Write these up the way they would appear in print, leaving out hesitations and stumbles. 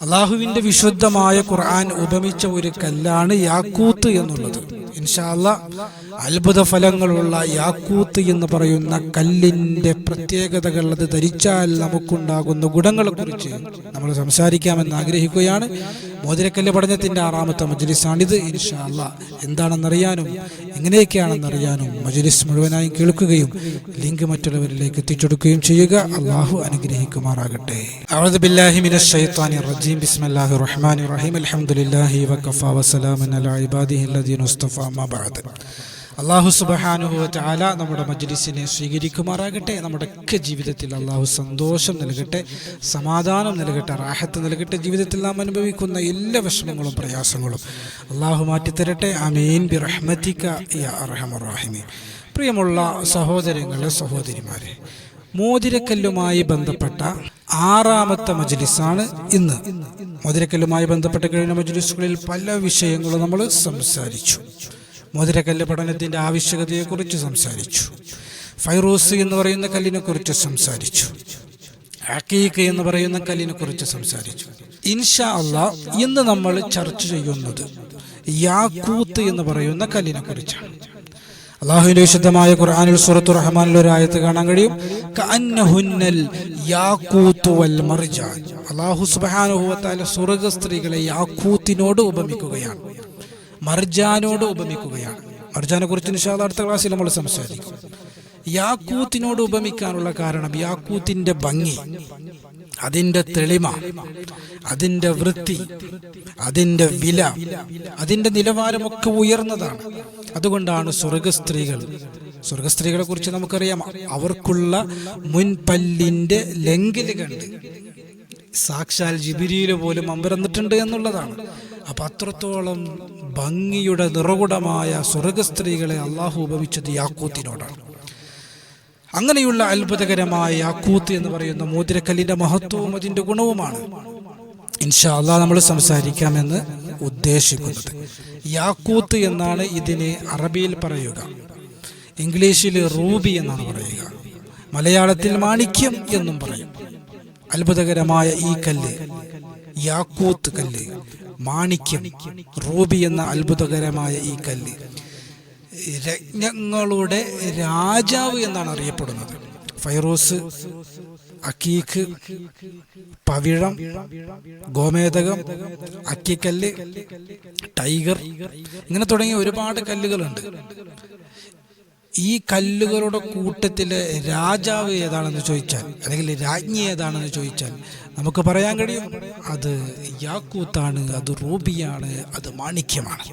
അള്ളാഹുവിന്റെ വിശുദ്ധമായ ഖുർആൻ ഉപമിച്ച ഒരു കല്ലാണ് യാക്കൂത്ത് എന്നുള്ളത്. ഇൻഷാ അല്ലാഹ് അത്ഭുത ഫലങ്ങളുള്ള യാക്കൂത്ത് എന്ന് പറയുന്ന കല്ലിന്റെ പ്രത്യേകതകൾ, അത് ധരിച്ചാൽ നമുക്കുണ്ടാകുന്ന ഗുണങ്ങളെ കുറിച്ച് നമ്മൾ സംസാരിക്കാമെന്ന് ആഗ്രഹിക്കുകയാണ്. മോതിരക്കല്ല് പഠനത്തിന്റെ 6ാമത്തെ മജ്ലിസാണിത്. ഇൻഷാ അല്ലാഹ് എന്താണെന്നറിയാനും എങ്ങനെയൊക്കെയാണെന്നറിയാനും മജ്ലിസ് മുഴുവനായും കേൾക്കുകയും ലിങ്ക് മറ്റുള്ളവരിലേക്ക് എത്തിച്ചെടുക്കുകയും ചെയ്യുക. അള്ളാഹു അനുഗ്രഹിക്കുമാറാകട്ടെ. അഊദു ബില്ലാഹി മിനശ് ശൈത്വാനിർ റജീം. ബിസ്മില്ലാഹിർ റഹ്മാനിർ റഹീം. അൽഹംദുലില്ലാഹി വകഫാ വസലാമുൻ അലാ ഇബാദിഹി അല്ലദീന ഇസ്തഫാ അമ്മാ ബഅദ്. അല്ലാഹു സുബ്ഹാനഹു വ തആല നമ്മുടെ മജ്ലിസിനെ സ്വീകരിക്കുമാറാകട്ടെ. നമ്മുടെയൊക്കെ ജീവിതത്തിൽ അല്ലാഹു സന്തോഷം നൽകട്ടെ, സമാധാനം നൽകട്ടെ, റാഹത്ത് നൽകട്ടെ. ജീവിതത്തിൽ നാം അനുഭവിക്കുന്ന എല്ലാ വിഷമങ്ങളും പ്രയാസങ്ങളും അല്ലാഹു മാറ്റിത്തരട്ടെ. ആമീൻ ബിറഹ്മതിക യാ അർഹമർ റഹീമീൻ. പ്രിയമുള്ള സഹോദരങ്ങളെ, സഹോദരിമാരെ, മോതിരക്കല്ലുമായി ബന്ധപ്പെട്ട 6ാമത്തെ മജ്ലിസാണ് ഇന്ന്. മോതിരക്കല്ലുമായി ബന്ധപ്പെട്ട കഴിഞ്ഞ മജ്ലിസുകളിൽ പല വിഷയങ്ങളും നമ്മൾ സംസാരിച്ചു. മോതിരക്കല്ല് പഠനത്തിന്റെ ആവശ്യകതയെക്കുറിച്ച് സംസാരിച്ചു. ഫൈറൂസ് എന്ന് പറയുന്ന കല്ലിനെ കുറിച്ച് സംസാരിച്ചു. അഖീഖ് എന്ന് പറയുന്ന കല്ലിനെ കുറിച്ച് സംസാരിച്ചു. ഇൻഷാ അല്ലാഹ് ഇന്ന് നമ്മൾ ചർച്ച ചെയ്യുന്നത് യാക്കൂത്ത് എന്ന് പറയുന്ന കല്ലിനെ കുറിച്ചാണ്. അല്ലാഹുവിന്റെ വിശുദ്ധമായ ഖുർആനിൽ സൂറത്തുർ റഹ്മാനിൽ ഒരു ആയത്ത് കാണാൻ കഴിയും. കഅന്നഹുന്നൽ യാഖൂത്തു വൽ മർജാൻ. അല്ലാഹു സുബ്ഹാനഹു വ തആല സ്വർഗ്ഗസ്ത്രീകളെ യാഖൂത്തിനോട് ഉപമിക്കുകയാണ്, മർജാനോട് ഉപമിക്കുകയാണ്. മർജാനെ കുറിച്ച് ഇൻഷാ അല്ലാഹ് അടുത്ത ക്ലാസ്സിൽ നമ്മൾ സംസാരിക്കും. യാക്കൂത്തിനോട് ഉപമിക്കാനുള്ള കാരണം യാക്കൂത്തിന്റെ ഭംഗി, അതിന്റെ തെളിമ, അതിന്റെ വൃത്തി, അതിന്റെ വില, അതിന്റെ നിലവാരമൊക്കെ ഉയർന്നതാണ്. അതുകൊണ്ടാണ് സ്വർഗസ്ത്രീകളെ കുറിച്ച് നമുക്കറിയാം, അവർക്കുള്ള മുൻപല്ലിന്റെ ലെങ്കില് കണ്ട് സാക്ഷാൽ ജിബ്രീൽ പോലും അമ്പരന്നിട്ടുണ്ട് എന്നുള്ളതാണ്. അപ്പൊ അത്രത്തോളം ഭംഗിയുടെ നിറകുടമായ സ്വർഗസ്ത്രീകളെ അള്ളാഹു ഉപമിച്ചത് യാക്കൂത്തിനോടാണ്. അങ്ങനെയുള്ള അത്ഭുതകരമായ യാക്കൂത്ത് എന്ന് പറയുന്ന മോതിരക്കല്ലിന്റെ മഹത്വവും അതിന്റെ ഗുണവുമാണ് ഇൻഷാ അല്ലാഹ് നമ്മൾ സംസാരിക്കാമെന്ന് ഉദ്ദേശിക്കുന്നത്. യാക്കൂത്ത് എന്നാണ് ഇതിന് അറബിയിൽ പറയുക, ഇംഗ്ലീഷിൽ റൂബി എന്നാണ് പറയുക, മലയാളത്തിൽ മാണിക്യം എന്നും പറയും. അത്ഭുതകരമായ ഈ കല്ല്, യാക്കൂത്ത് കല്ല്, മാണിക്യം, റൂബി എന്ന അത്ഭുതകരമായ ഈ കല്ല് രത്നങ്ങളുടെ രാജാവ് എന്നാണ് അറിയപ്പെടുന്നത്. ഫൈറൂസ്, അഖീഖ്, പവിഴം, ഗോമേതകം, അക്കിക്കല്ല്, ടൈഗർ, ഇങ്ങനെ തുടങ്ങിയ ഒരുപാട് കല്ലുകളുണ്ട്. ഈ കല്ലുകളുടെ കൂട്ടത്തിലെ രാജാവ് ഏതാണെന്ന് ചോദിച്ചാൽ, അല്ലെങ്കിൽ രാജ്ഞി ഏതാണെന്ന് ചോദിച്ചാൽ നമുക്ക് പറയാൻ കഴിയും, അത് യാക്കൂത്താണ്, അത് റൂബിയാണ്, അത് മാണിക്യമാണ്.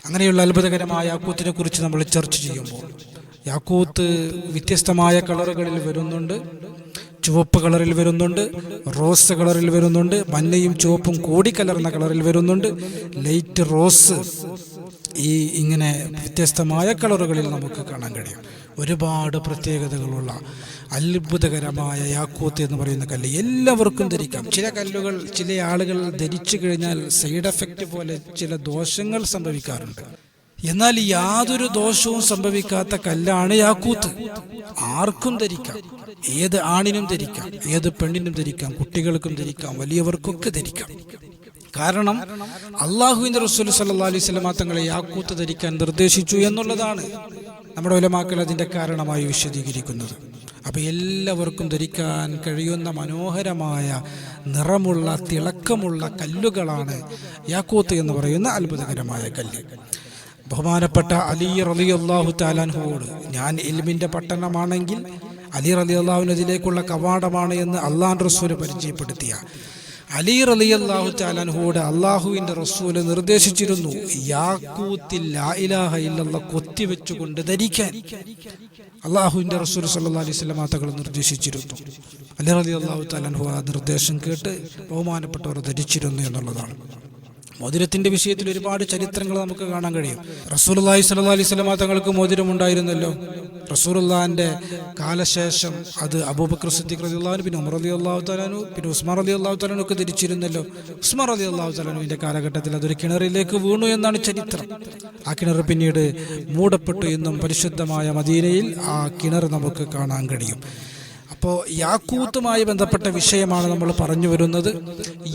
അങ്ങനെയുള്ള അത്ഭുതകരമായ യാക്കൂത്തിനെ കുറിച്ച് നമ്മൾ ചർച്ച ചെയ്യുമ്പോൾ, യാക്കൂത്ത് വ്യത്യസ്തമായ കളറുകളിൽ വരുന്നുണ്ട്. ചുവപ്പ് കളറിൽ വരുന്നുണ്ട്, റോസ് കളറിൽ വരുന്നുണ്ട്, മഞ്ഞയും ചുവപ്പും കൂടിക്കലർന്ന കളറിൽ വരുന്നുണ്ട്, ലൈറ്റ് റോസ്, ഇങ്ങനെ വ്യത്യസ്തമായ കളറുകളിൽ നമുക്ക് കാണാൻ കഴിയും. ഒരുപാട് പ്രത്യേകതകളുള്ള അത്ഭുതകരമായ യാക്കൂത്ത് എന്ന് പറയുന്ന കല്ല് എല്ലാവർക്കും ധരിക്കാം. ചില കല്ലുകൾ ചില ആളുകൾ ധരിച്ചു കഴിഞ്ഞാൽ സൈഡ് എഫക്റ്റ് പോലെ ചില ദോഷങ്ങൾ സംഭവിക്കാറുണ്ട്. എന്നാൽ യാതൊരു ദോഷവും സംഭവിക്കാത്ത കല്ലാണ് യാക്കൂത്ത്. ആർക്കും ധരിക്കാം, ഏത് ആണിനും ധരിക്കാം, ഏത് പെണ്ണിനും ധരിക്കാം, കുട്ടികൾക്കും ധരിക്കാം, വലിയവർക്കൊക്കെ ധരിക്കാം. കാരണം അള്ളാഹുവിന്റെ റസൂൽ സല്ലല്ലാഹു അലൈഹി വസല്ലം തങ്ങളെ യാക്കൂത്ത് ധരിക്കാൻ നിർദ്ദേശിച്ചു എന്നുള്ളതാണ് നമ്മുടെ ഉലമാക്കൾ അതിന്റെ കാരണമായി വിശദീകരിക്കുന്നത്. അപ്പൊ എല്ലാവർക്കും ധരിക്കാൻ കഴിയുന്ന മനോഹരമായ നിറമുള്ള തിളക്കമുള്ള കല്ലുകളാണ് യാക്കൂത്ത് എന്ന് പറയുന്ന അത്ഭുതകരമായ കല്ല്. ബഹുമാനപ്പെട്ട അലി റളിയല്ലാഹു തആല അൻഹുവോട്, ഞാൻ ഇൽമിന്റെ പട്ടണമാണെങ്കിൽ അലി റളിയല്ലാഹു അതിലേക്കുള്ള കവാടമാണ് എന്ന് അള്ളാഹുവിന്റെ റസൂൽ പരിചയപ്പെടുത്തിയ അലി റളിയല്ലാഹു തആല അൻഹുവോട് അള്ളാഹുവിന്റെ റസൂൽ നിർദ്ദേശിച്ചിരുന്നു, യാക്കൂത്തിൽ ലാ ഇലാഹ ഇല്ലല്ലാഹ് കൊത്തിവെച്ചുകൊണ്ട് ധരിക്കാൻ അള്ളാഹുവിന്റെ റസൂൽ സല്ലല്ലാഹു അലൈഹി വസല്ലം തങ്ങൾ നിർദ്ദേശിച്ചിരുന്നു. അലി റളിയല്ലാഹു തആല അൻഹു ആ നിർദ്ദേശം കേട്ട് ബഹുമാനപ്പെട്ടവർ ധരിച്ചിരുന്നു എന്നുള്ളതാണ്. മോതിരത്തിന്റെ വിഷയത്തിൽ ഒരുപാട് ചരിത്രങ്ങൾ നമുക്ക് കാണാൻ കഴിയും. റസൂലുള്ളാഹി സ്വല്ലല്ലാഹു അലൈഹി വസല്ലം തങ്ങൾക്ക് മോതിരം ഉണ്ടായിരുന്നല്ലോ. റസൂലുള്ളാഹിന്റെ കാലശേഷം അത് അബൂബക്കർ സിദ്ദീഖ് റളിയല്ലാഹു അൻഹു, പിന്നെ ഉമർ റളിയല്ലാഹു തആല അൻഹു, പിന്നെ ഉസ്മാൻ റളിയല്ലാഹു തആല അൻഹു ഒക്കെ ധരിച്ചിരുന്നല്ലോ. ഉസ്മാൻ റളിയല്ലാഹു തആല അൻഹുവിന്റെ കാലഘട്ടത്തിൽ അതൊരു കിണറിലേക്ക് വീണു എന്നാണ് ചരിത്രം. ആ കിണർ പിന്നീട് മൂടപ്പെട്ടു എന്നും പരിശുദ്ധമായ മദീനയിൽ ആ കിണർ നമുക്ക് കാണാൻ കഴിയും. അപ്പോൾ യാക്കൂത്തുമായി ബന്ധപ്പെട്ട വിഷയമാണ് നമ്മൾ പറഞ്ഞു വരുന്നത്.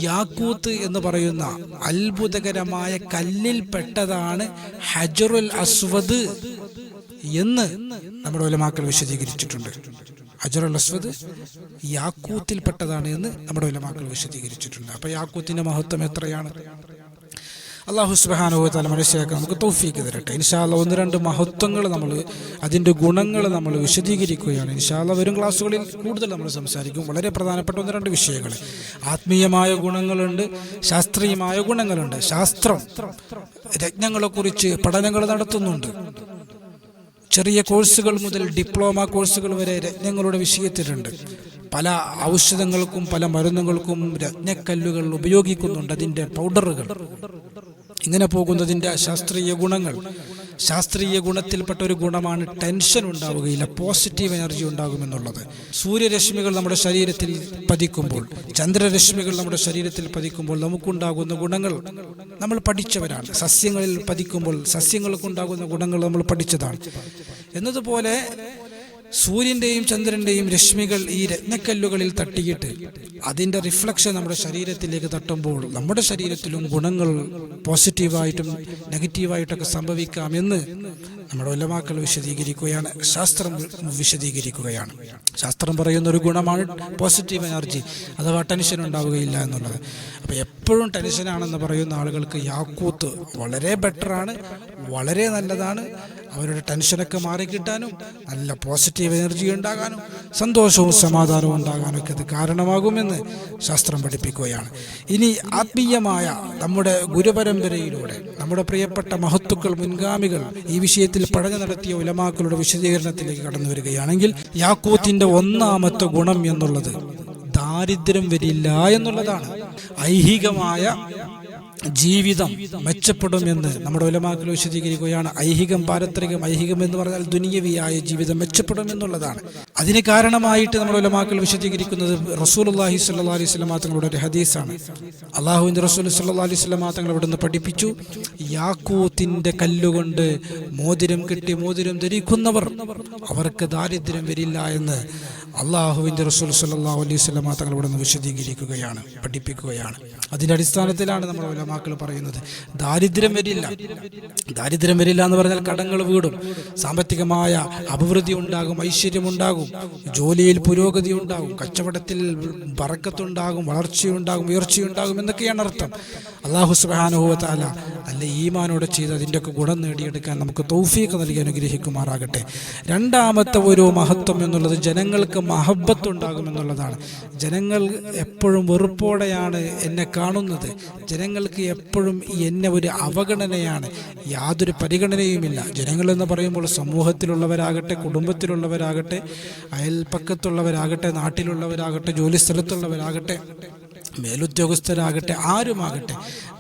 യാക്കൂത്ത് എന്ന് പറയുന്ന അത്ഭുതകരമായ കല്ലിൽ പെട്ടതാണ് ഹജറുൽ അസ്വദ് എന്ന് നമ്മുടെ ഉലമാക്കൾ വിശദീകരിച്ചിട്ടുണ്ട്. ഹജറുൽ അസ്വദ് യാക്കൂത്തിൽ പെട്ടതാണ് എന്ന് നമ്മുടെ ഉലമാക്കൾ വിശദീകരിച്ചിട്ടുണ്ട്. അപ്പോൾ യാക്കൂത്തിന്റെ മഹത്വം എത്രയാണ്? അല്ലാഹു സുബ്ഹാനഹു വ തആല മനസ്സിലാക്കാൻ നമുക്ക് തൗഫീഖ് തരട്ടെ. ഇൻഷാ അല്ലാഹ് ഒന്ന് രണ്ട് മഹത്വങ്ങൾ നമ്മൾ അതിൻ്റെ ഗുണങ്ങൾ നമ്മൾ വിശദീകരിക്കുകയാണ്. ഇൻഷാ അല്ലാഹ് വരും ക്ലാസ്സുകളിൽ കൂടുതൽ നമ്മൾ സംസാരിക്കും. വളരെ പ്രധാനപ്പെട്ട ഒന്ന് രണ്ട് വിഷയങ്ങൾ. ആത്മീയമായ ഗുണങ്ങളുണ്ട്, ശാസ്ത്രീയമായ ഗുണങ്ങളുണ്ട്. ശാസ്ത്രം രത്നങ്ങളെക്കുറിച്ച് പഠനങ്ങൾ നടത്തുന്നുണ്ട്. ചെറിയ കോഴ്സുകൾ മുതൽ ഡിപ്ലോമ കോഴ്സുകൾ വരെ രത്നങ്ങളുടെ വിഷയത്തിലുണ്ട്. പല ഔഷധങ്ങൾക്കും പല മരുന്നുകൾക്കും രത്നക്കല്ലുകൾ ഉപയോഗിക്കുന്നുണ്ട്, അതിൻ്റെ പൗഡറുകൾ. ഇങ്ങനെ പോകുന്നതിൻ്റെ ശാസ്ത്രീയ ഗുണങ്ങൾ. ശാസ്ത്രീയ ഗുണത്തിൽപ്പെട്ട ഒരു ഗുണമാണ് ടെൻഷൻ ഉണ്ടാവുകയില്ല, പോസിറ്റീവ് എനർജി ഉണ്ടാകുമെന്നുള്ളത്. സൂര്യരശ്മികൾ നമ്മുടെ ശരീരത്തിൽ പതിക്കുമ്പോൾ, ചന്ദ്രരശ്മികൾ നമ്മുടെ ശരീരത്തിൽ പതിക്കുമ്പോൾ നമുക്കുണ്ടാകുന്ന ഗുണങ്ങൾ നമ്മൾ പഠിച്ചവരാണ്. സസ്യങ്ങളിൽ പതിക്കുമ്പോൾ സസ്യങ്ങൾക്കുണ്ടാകുന്ന ഗുണങ്ങൾ നമ്മൾ പഠിച്ചതാണ്. എന്നതുപോലെ സൂര്യൻ്റെയും ചന്ദ്രൻ്റെയും രശ്മികൾ ഈ രത്നക്കല്ലുകളിൽ തട്ടിയിട്ട് അതിൻ്റെ റിഫ്ലക്ഷൻ നമ്മുടെ ശരീരത്തിലേക്ക് തട്ടുമ്പോൾ നമ്മുടെ ശരീരത്തിലും ഗുണങ്ങൾ പോസിറ്റീവായിട്ടും നെഗറ്റീവായിട്ടൊക്കെ സംഭവിക്കാമെന്ന് നമ്മുടെ ഉലമാക്കൾ വിശദീകരിക്കുകയാണ്, ശാസ്ത്രം വിശദീകരിക്കുകയാണ്. ശാസ്ത്രം പറയുന്ന ഒരു ഗുണമാണ് പോസിറ്റീവ് എനർജി, അഥവാ ടെൻഷൻ ഉണ്ടാവുകയില്ല എന്നുള്ളത്. അപ്പോൾ എപ്പോഴും ടെൻഷനാണെന്ന് പറയുന്ന ആളുകൾക്ക് യാക്കൂത്ത് വളരെ ബെറ്ററാണ്, വളരെ നല്ലതാണ്. അവരുടെ ടെൻഷനൊക്കെ മാറിക്കിട്ടാനും നല്ല പോസിറ്റീവ് എനർജി ഉണ്ടാകാനും സന്തോഷവും സമാധാനവും ഉണ്ടാകാനൊക്കെ അത് കാരണമാകുമെന്ന് ശാസ്ത്രം പഠിപ്പിക്കുകയാണ്. ഇനി ആത്മീയമായ നമ്മുടെ ഗുരുപരമ്പരയിലൂടെ നമ്മുടെ പ്രിയപ്പെട്ട മഹത്തുക്കൾ, മുൻഗാമികൾ ഈ വിഷയത്തിൽ പഠനം നടത്തിയ ഉലമാക്കളുടെ വിശദീകരണത്തിലേക്ക് കടന്നു വരികയാണെങ്കിൽ, യാക്കൂത്തിന്റെ ഒന്നാമത്തെ ഗുണം എന്നുള്ളത് ദാരിദ്ര്യം വരില്ല എന്നുള്ളതാണ്. ഐഹികമായ ജീവിതം മെച്ചപ്പെടുമെന്ന് നമ്മുടെ ഉലമാക്കൾ വിശദീകരിക്കുകയാണ്. ഐഹികം, പാരത്രികം. ഐഹികം എന്ന് പറഞ്ഞാൽ ദുനിയവിയായ ജീവിതം മെച്ചപ്പെടുമെന്നുള്ളതാണ്. അതിന് കാരണമായിട്ട് നമ്മുടെ ഉലമാക്കൾ വിശദീകരിക്കുന്നത് റസൂലുള്ളാഹി സ്വല്ലല്ലാഹു അലൈഹി വസല്ലം തങ്ങളുടെ ഒരു ഹദീസാണ്. അല്ലാഹുവിൻ്റെ റസൂൽ സ്വല്ലല്ലാഹു അലൈഹി വസല്ലം തങ്ങൾ അവിടുന്ന് പഠിപ്പിച്ചു, യാക്കൂത്തിന്റെ കല്ലുകൊണ്ട് മോതിരം കെട്ടി മോതിരം ധരിക്കുന്നവർ അവർക്ക് ദാരിദ്ര്യം വരില്ല എന്ന് അല്ലാഹുവിൻ്റെ റസൂൽ സ്വല്ലല്ലാഹു അലൈഹി വസല്ലം തങ്ങൾ അവിടുന്ന് വിശദീകരിക്കുകയാണ്, പഠിപ്പിക്കുകയാണ്. അതിൻ്റെ അടിസ്ഥാനത്തിലാണ് നമ്മൾ ഉലമാക്കൾ പറയുന്നത് ദാരിദ്ര്യം വരില്ല. ദാരിദ്ര്യം വരില്ല എന്ന് പറഞ്ഞാൽ കടങ്ങൾ വീടും, സാമ്പത്തികമായ അഭിവൃദ്ധി ഉണ്ടാകും, ഐശ്വര്യമുണ്ടാകും, ജോലിയിൽ പുരോഗതി ഉണ്ടാകും, കച്ചവടത്തിൽ ബറക്കത്തുണ്ടാകും, വളർച്ചയുണ്ടാകും, ഉയർച്ചയുണ്ടാകും എന്നൊക്കെയാണ് അർത്ഥം. അല്ലാഹു സുബ്ഹാനഹു വ തആല നല്ല ഈമാനോടെ ചെയ്ത് അതിൻ്റെയൊക്കെ ഗുണം നേടിയെടുക്കാൻ നമുക്ക് തൗഫീഖ് നൽകി അനുഗ്രഹിക്കുമാറാകട്ടെ. രണ്ടാമത്തെ ഒരു മഹത്വം എന്നുള്ളത് ജനങ്ങൾക്ക് മഹബത്ത് ഉണ്ടാകുമെന്നുള്ളതാണ്. ജനങ്ങൾ എപ്പോഴും വെറുപ്പോടെയാണ് എന്നെ കാണുന്നത്. ജനങ്ങൾക്ക് എപ്പോഴും എന്നെ ഒരു അവഗണനയാണ്, യാതൊരു പരിഗണനയുമില്ല. ജനങ്ങളെന്ന് പറയുമ്പോൾ സമൂഹത്തിലുള്ളവരാകട്ടെ, കുടുംബത്തിലുള്ളവരാകട്ടെ, അയൽപ്പക്കത്തുള്ളവരാകട്ടെ, നാട്ടിലുള്ളവരാകട്ടെ, ജോലിസ്ഥലത്തുള്ളവരാകട്ടെ, മേലുദ്യോഗസ്ഥരാകട്ടെ, ആരുമാകട്ടെ,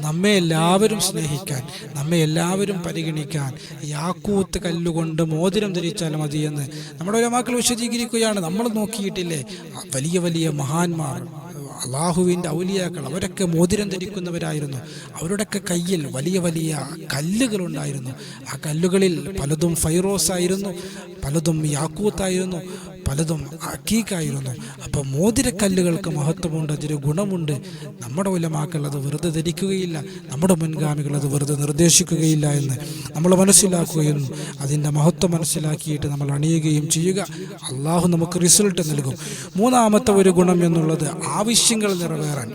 നമ്മെ എല്ലാവരും സ്നേഹിക്കാൻ, നമ്മെ എല്ലാവരും പരിഗണിക്കാൻ യാക്കൂത്ത് കല്ലുകൊണ്ട് മോതിരം ധരിച്ചാൽ മതിയെന്ന് നമ്മുടെ ഉലമാക്കൾ വിശദീകരിക്കുകയാണ്. നമ്മൾ നോക്കിയിട്ടില്ലേ, വലിയ വലിയ മഹാന്മാർ, അള്ളാഹുവിൻ്റെ ഔലിയാക്കൾ, അവരൊക്കെ മോതിരം ധരിക്കുന്നവരായിരുന്നു. അവരുടെയൊക്കെ കയ്യിൽ വലിയ വലിയ കല്ലുകളുണ്ടായിരുന്നു. ആ കല്ലുകളിൽ പലതും ഫൈറോസ് ആയിരുന്നു, പലതും യാക്കൂത്തായിരുന്നു, പലതും അക്കീക്കായിരുന്നു. അപ്പോൾ മോതിരക്കല്ലുകൾക്ക് മഹത്വമുണ്ട്, അതിന് ഗുണമുണ്ട്. നമ്മുടെ ഉലമാക്കൾ അത് വെറുതെ ധരിക്കുകയില്ല, നമ്മുടെ മുൻഗാമികൾ അത് വെറുതെ നിർദ്ദേശിക്കുകയില്ല എന്ന് നമ്മൾ മനസ്സിലാക്കുകയും അതിൻ്റെ മഹത്വം മനസ്സിലാക്കിയിട്ട് നമ്മൾ അണിയുകയും ചെയ്യുക. അള്ളാഹു നമുക്ക് റിസൾട്ട് നൽകും. മൂന്നാമത്തെ ഒരു ഗുണം എന്നുള്ളത് ആവശ്യങ്ങൾ നിറവേറാൻ.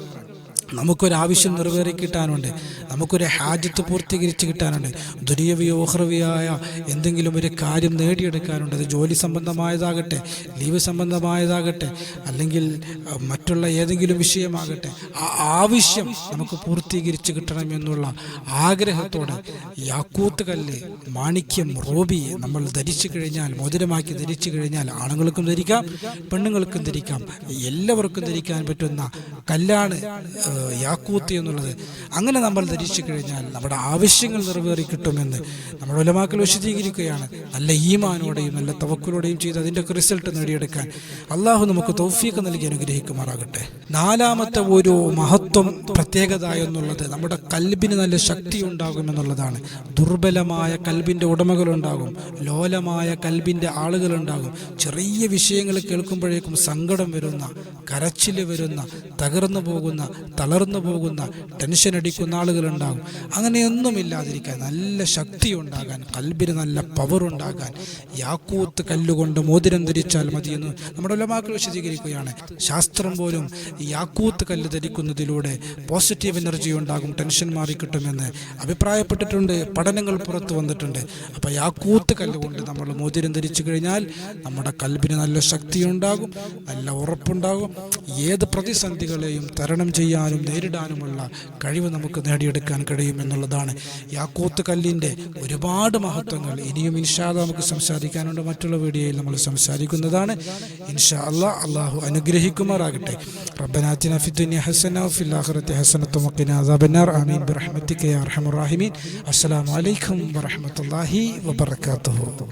നമുക്കൊരാവശ്യം നിറവേറി കിട്ടാനുണ്ട്, നമുക്കൊരു ഹാജത്ത് പൂർത്തീകരിച്ച് കിട്ടാനുണ്ട്, ദുനിയവിയോ ഉഖ്റവിയായ എന്തെങ്കിലും ഒരു കാര്യം നേടിയെടുക്കാനുണ്ട്. അത് ജോലി സംബന്ധമായതാകട്ടെ, ലീവ് സംബന്ധമായതാകട്ടെ, അല്ലെങ്കിൽ മറ്റുള്ള ഏതെങ്കിലും വിഷയമാകട്ടെ, ആ ആവശ്യം നമുക്ക് പൂർത്തീകരിച്ച് കിട്ടണമെന്നുള്ള ആഗ്രഹത്തോടെ യാക്കൂത്ത് കല്ല്, മാണിക്യം, റൂബി നമ്മൾ ധരിച്ചു കഴിഞ്ഞാൽ, മോതിരമാക്കി ധരിച്ചു കഴിഞ്ഞാൽ ആണുങ്ങൾക്കും ധരിക്കാം, പെണ്ണുങ്ങൾക്കും ധരിക്കാം, എല്ലാവർക്കും ധരിക്കാൻ പറ്റുന്ന കല്ലാണ് യാക്കൂത്ത് എന്നുള്ളത്. അങ്ങനെ നമ്മൾ ധരിച്ചു കഴിഞ്ഞാൽ നമ്മുടെ ആവശ്യങ്ങൾ നിറവേറി കിട്ടുമെന്ന് നമ്മുടെ ഉലമാക്കൾ വിശദീകരിക്കുകയാണ്. നല്ല ഈമാനോടെയും നല്ല തവക്കുലോടെയും ചെയ്ത് അതിൻ്റെയൊക്കെ റിസൾട്ട് നേടിയെടുക്കാൻ അള്ളാഹു നമുക്ക് തൗഫീഖ് നൽകി അനുഗ്രഹിക്കുമാറാകട്ടെ. നാലാമത്തെ ഒരു മഹത്വം പ്രത്യേകത എന്നുള്ളത് നമ്മുടെ കൽബിന് നല്ല ശക്തി ഉണ്ടാകുമെന്നുള്ളതാണ്. ദുർബലമായ കൽബിൻ്റെ ഉടമകളുണ്ടാകും, ലോലമായ കൽബിൻ്റെ ആളുകളുണ്ടാകും. ചെറിയ വിഷയങ്ങൾ കേൾക്കുമ്പോഴേക്കും സങ്കടം വരുന്ന, കരച്ചിൽ വരുന്ന, തകർന്നു പോകുന്ന, തളർന്നു പോകുന്ന, ടെൻഷൻ അടിക്കുന്ന ആളുകളുണ്ടാകും. അങ്ങനെയൊന്നുമില്ലാതിരിക്കാൻ, നല്ല ശക്തി ഉണ്ടാകാൻ, കൽബിന് നല്ല പവർ ഉണ്ടാകാൻ യാക്കൂത്ത് കല്ലുകൊണ്ട് മോതിരം ധരിച്ചാൽ മതിയെന്ന് നമ്മുടെ ഉലമാക്കൾ വിശദീകരിക്കുകയാണ്. ശാസ്ത്രം പോലും യാക്കൂത്ത് കല്ല് ധരിക്കുന്നതിലൂടെ പോസിറ്റീവ് എനർജി ഉണ്ടാകും, ടെൻഷൻ മാറിക്കിട്ടുമെന്ന് അഭിപ്രായപ്പെട്ടിട്ടുണ്ട്, പഠനങ്ങൾ പുറത്തു വന്നിട്ടുണ്ട്. അപ്പോൾ യാക്കൂത്ത് കല്ലുകൊണ്ട് നമ്മൾ മോതിരം ധരിച്ചു കഴിഞ്ഞാൽ നമ്മുടെ കൽബിന് നല്ല ശക്തി ഉണ്ടാകും, നല്ല ഉറപ്പുണ്ടാകും. ഏത് പ്രതിസന്ധികളെയും തരണം ചെയ്യാനും നേരിടാനുമുള്ള കഴിവ് നമുക്ക് നേടിയെടുക്കാൻ കഴിയുമെന്നുള്ളതാണ്. യാക്കൂത്ത് കല്ലിൻ്റെ ഒരുപാട് മഹത്വങ്ങൾ ഇനിയും ഇൻഷാ അല്ലാഹ് നമുക്ക് സംസാരിക്കാനുണ്ട്. മറ്റുള്ള വീഡിയോയിൽ നമ്മൾ സംസാരിക്കുന്നതാണ്. ഇൻഷാ അല്ലാഹ് അള്ളാഹു അനുഗ്രഹിക്കുമാറാകട്ടെ. റബ്ബനാ ആതിനാ ഫിദ്ദുനിയ ഹസന വഫിൽ ആഖിറതി ഹസനത വഖിനാ അദാബന്നാർ. ആമീൻ ബിറഹ്മതിക യാ അർഹമർ റഹീമീൻ. അസ്സലാമു അലൈക്കും വറഹ്മത്തുള്ളാഹി വബറകാതുഹു.